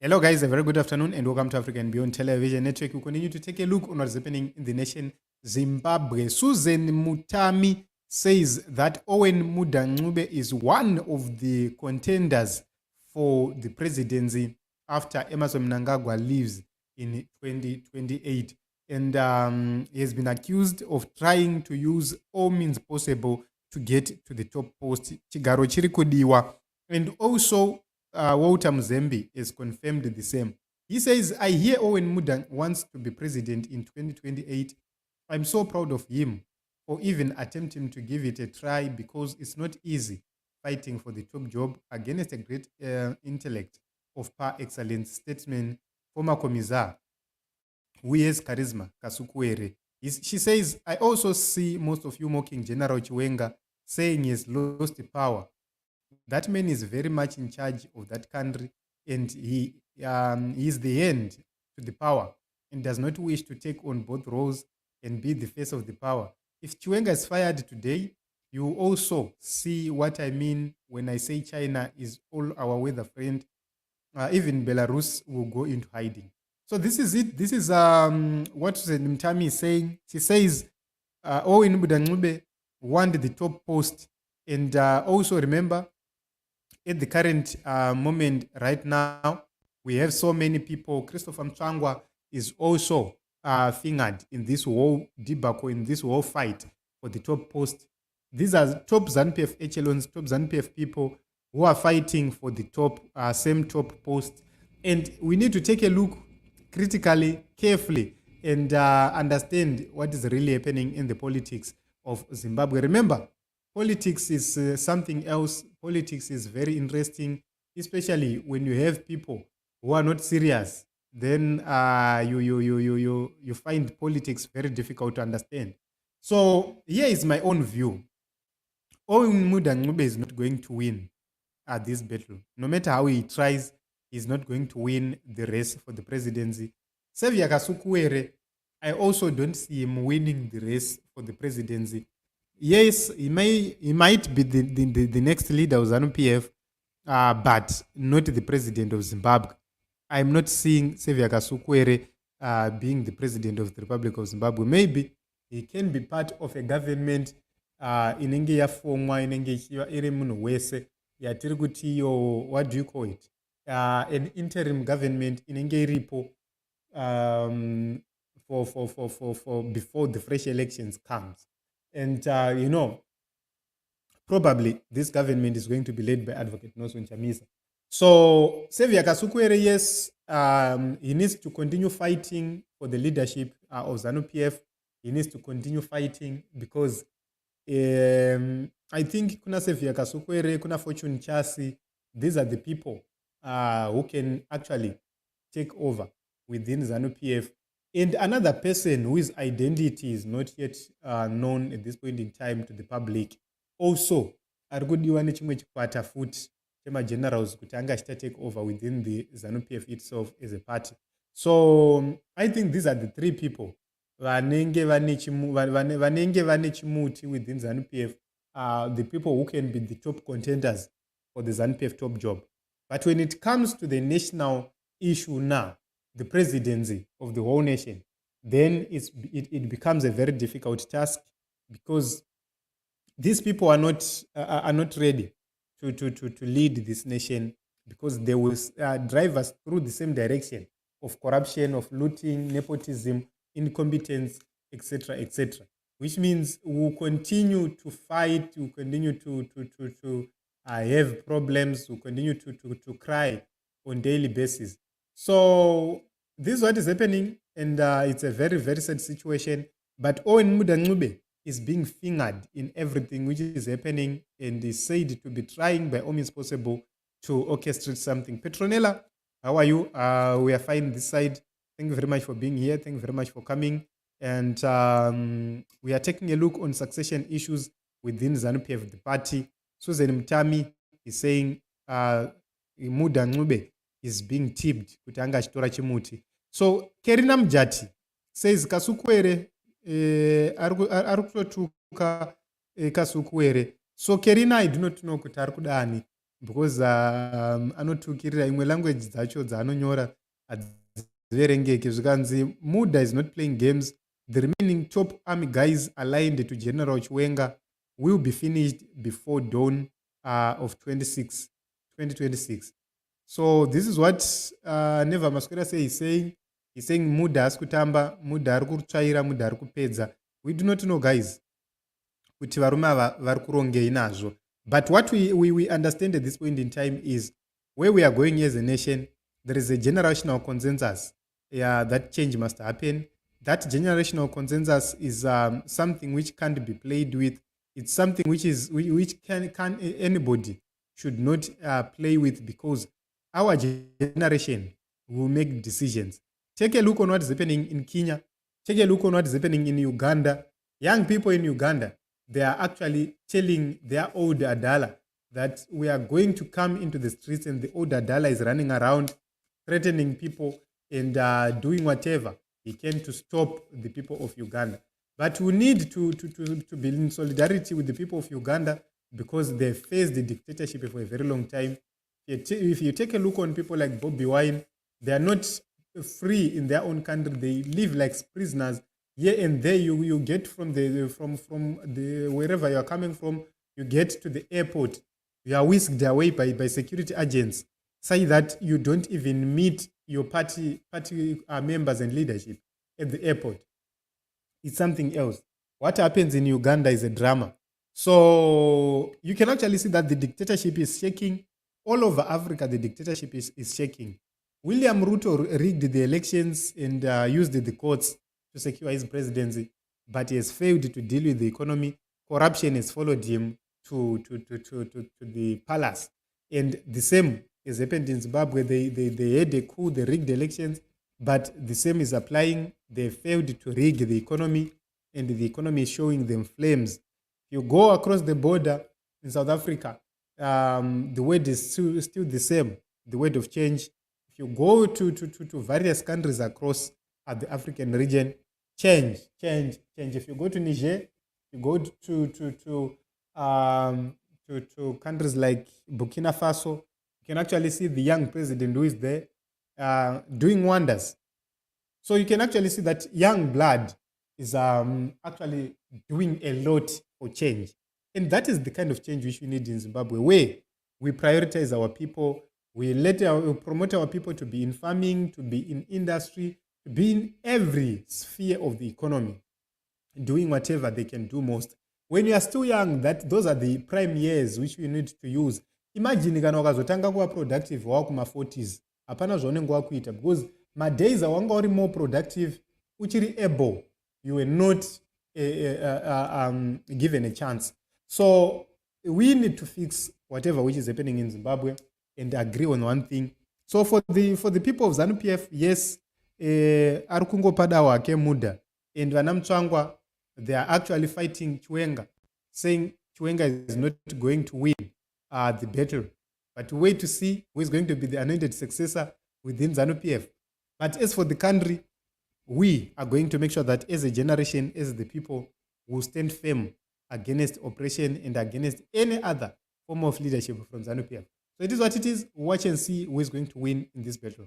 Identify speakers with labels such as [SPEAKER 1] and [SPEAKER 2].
[SPEAKER 1] Hello guys, a very good afternoon and welcome to Africa and Beyond Television Network. We continue to take a look on what's happening in the nation Zimbabwe. Susan Mutami says that Mudha Ncube is one of the contenders for the presidency after Emmerson Mnangagwa leaves in 2028. And he has been accused of trying to use all means possible to get to the top post. Chigaro chirikudiwa. And also Walter Mzembe has confirmed the same. He says, I hear Mudha wants to be president in 2028. I'm so proud of him for even attempting to give it a try because it's not easy fighting for the top job against a great intellect of par excellence statesman, former commissar, who has charisma, Kasukuwere. She says, I also see most of you mocking General Chiwenga, saying he has lost power. That man is very much in charge of that country, and he is the end to the power and does not wish to take on both roles and be the face of the power. If Chiwenga is fired today, you also see what I mean when I say China is all our weather friend. Even Belarus will go into hiding. So this is it. This is what Mtami is saying. She says, Mudha Ncube wanted the top post. And also remember, at the current moment right now, we have so many people. Christopher Mutsvangwa is also fingered in this whole debacle, in this whole fight for the top post. These are top Zanu-PF echelons, top Zanu-PF people who are fighting for the top, same top post. And we need to take a look critically, carefully, and understand what is really happening in the politics of Zimbabwe. Remember, politics is something else. Politics is very interesting, especially when you have people who are not serious. Then you find politics very difficult to understand. So here is my own view. Mudha Ncube is not going to win this battle. No matter how he tries, he's not going to win the race for the presidency. Xavier Kasukuwere, I also don't see him winning the race for the presidency. Yes, he might be the next leader of Zanu-PF, but not the president of Zimbabwe. I'm not seeing Xavier Kasukuwere being the president of the Republic of Zimbabwe. Maybe he can be part of a government inenge yafomwa inenge ichiva iri munhu wese yatiri kuti what do you call it, an interim government inenge iripo for before the fresh elections comes. And, probably this government is going to be led by Advocate Nelson Chamisa. So, Xavier Kasukuwere, yes, he needs to continue fighting for the leadership of Zanu-PF. He needs to continue fighting because I think kuna Xavier Kasukuwere, kuna Fortune Chasi, these are the people who can actually take over within Zanu-PF. And another person whose identity is not yet known at this point in time to the public, also, arikudiwa nechimwe chikwata futi chema-generals kuti anga achita take over within the Zanu-PF itself as a party. So I think these are the three people vanenge vane chimuti within Zanu-PF, the people who can be the top contenders for the Zanu-PF top job. But when it comes to the national issue now, the presidency of the whole nation, then it becomes a very difficult task because these people are not ready to lead this nation because they will drive us through the same direction of corruption, of looting, nepotism, incompetence, etc., etc. Which means we will continue to fight, we will continue to have problems, we will continue to cry on daily basis. So this is what is happening, and it's a very, very sad situation. But Mudha Ncube is being fingered in everything which is happening, and is said to be trying by all means possible to orchestrate something. Petronella, how are you? We are fine this side. Thank you very much for being here. Thank you very much for coming. And we are taking a look on succession issues within Zanu-PF, the party. Susan Mutami is saying Mudha Ncube is being tipped kuti anga achitora chimuti. So Kerina Mjati says Kasukuwere ari kutotuka Kasukuwere. So Kerina, I do not know kuti ari kudani because anotukirira imwe language dzacho dzaanonyora hadziverengeki zvikanzi Mudha is not playing games. The remaining top army guys aligned to General Chiwenga will be finished before dawn of 2026. So this is what Neva Masquera say he's saying. He's saying Mudha has kutamba, Mudha ari kutsvaira, Mudha ari kupedza. We do not know, guys, kuti varume ava vari kurongei nazvo. But what we understand at this point in time is where we are going as a nation, there is a generational consensus that change must happen. That generational consensus is something which can't be played with. It's something which can anybody should not play with, because our generation will make decisions. Take a look on what is happening in Kenya. Take a look on what is happening in Uganda. Young people in Uganda, they are actually telling their old Adala that we are going to come into the streets, and the old Adala is running around threatening people and doing whatever he can to stop the people of Uganda. But we need to be in solidarity with the people of Uganda, because they faced the dictatorship for a very long time. If you take a look on people like Bobby Wine, they are not free in their own country. They live like prisoners. Here and there, you get from the wherever you are coming from, you get to the airport. You are whisked away by security agents, say that you don't even meet your party members and leadership at the airport. It's something else. What happens in Uganda is a drama. So you can actually see that the dictatorship is shaking. All over Africa, the dictatorship is shaking. William Ruto rigged the elections and used the courts to secure his presidency, but he has failed to deal with the economy. Corruption has followed him to the palace. And the same has happened in Zimbabwe. They had a coup, they rigged elections, but the same is applying. They failed to rig the economy, and the economy is showing them flames. If you go across the border in South Africa, the word is still the same, the word of change. If you go to various countries across the African region, change. If you go to Niger, you go to countries like Burkina Faso, you can actually see the young president who is there doing wonders. So you can actually see that young blood is actually doing a lot for change. And that is the kind of change which we need in Zimbabwe, where we prioritize our people, we promote our people to be in farming, to be in industry, to be in every sphere of the economy, doing whatever they can do most. When you are still young, those are the prime years which we need to use. Imagine kana wakazotanga kuva productive wakuma-40s, hapana zvaunenge wakuita, because my days awanga uri more productive, uchiri able, you were not given a chance. So we need to fix whatever which is happening in Zimbabwe and agree on one thing. So for the people of Zanu-PF, yes, ari kungopada wake Mudha and vana Mutsvangwa, they are actually fighting Chiwenga, saying Chiwenga is not going to win the battle. But wait to see who is going to be the anointed successor within Zanu-PF. But as for the country, we are going to make sure that as a generation, as the people, will stand firm against oppression and against any other form of leadership from Zanu-PF. So it is what it is. Watch and see who is going to win in this battle.